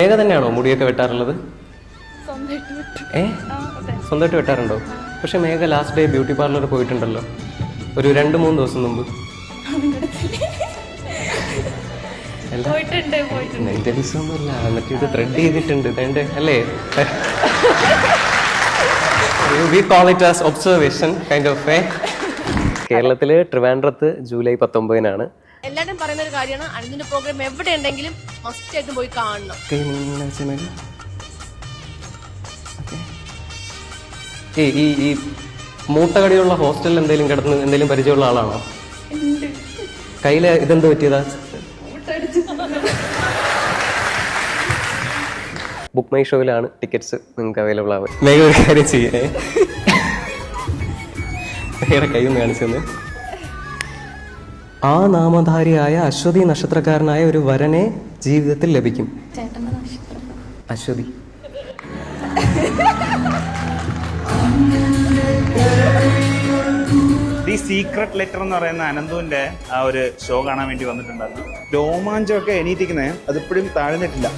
മേഘ തന്നെയാണോ മുടിയൊക്കെ വെട്ടാറുള്ളത്? സ്വന്തമായിട്ട് വെട്ടാറുണ്ടോ? പക്ഷെ മേഘ ലാസ്റ്റ് ഡേ ബ്യൂട്ടി പാർലർ പോയിട്ടുണ്ടല്ലോ ഒരു 2-3 ദിവസം മുമ്പ്. എന്റെ ദിവസമൊന്നുമല്ല, എന്നിട്ട് ഇത് ത്രെഡ് ചെയ്തിട്ടുണ്ട് വേണ്ടേ അല്ലേ? We call it as observation kind of way. കേരളത്തില് ട്രിവാൻഡ്രത്ത് ജൂലൈ 19 എല്ലാരും പറയുന്ന ഒരു കാര്യമാണ്, അനുദിന്റെ പ്രോഗ്രാം എവിടെ ഉണ്ടെങ്കിലും മസ്റ്റ് ആയിട്ട് പോയി കാണണം. ഈ മൂട്ടകടിയുള്ള ഹോസ്റ്റലിൽ എന്തെങ്കിലും കിടന്ന് എന്തെങ്കിലും പരിചയമുള്ള ആളാണോ? കയ്യില് ഇതെന്ത് പറ്റിയതാ? ബുക്ക് മൈ ഷോയിലാണ് ടിക്കറ്റ്സ് നിങ്ങൾക്ക് അവൈലബിൾ ആവുക. വേഗം ഒരു കാര്യം ചെയ്യേ, വേറെ കൈയൊന്ന് കാണിച്ചു തന്നെ. ആ നാമധാരിയായ അശ്വതി നക്ഷത്രക്കാരനായ ഒരു വരനെ ജീവിതത്തിൽ ലഭിക്കും. അശ്വതി. ദി സീക്രട്ട് ലെറ്റർ എന്ന് പറയുന്ന അനന്തുവിന്റെ ആ ഒരു ഷോ കാണാൻ വേണ്ടി വന്നിട്ടുണ്ടായിരുന്നു. രോമാഞ്ചമൊക്കെ എണീറ്റിക്കുന്നത് അതിപ്പോഴും താഴ്ന്നിട്ടില്ല.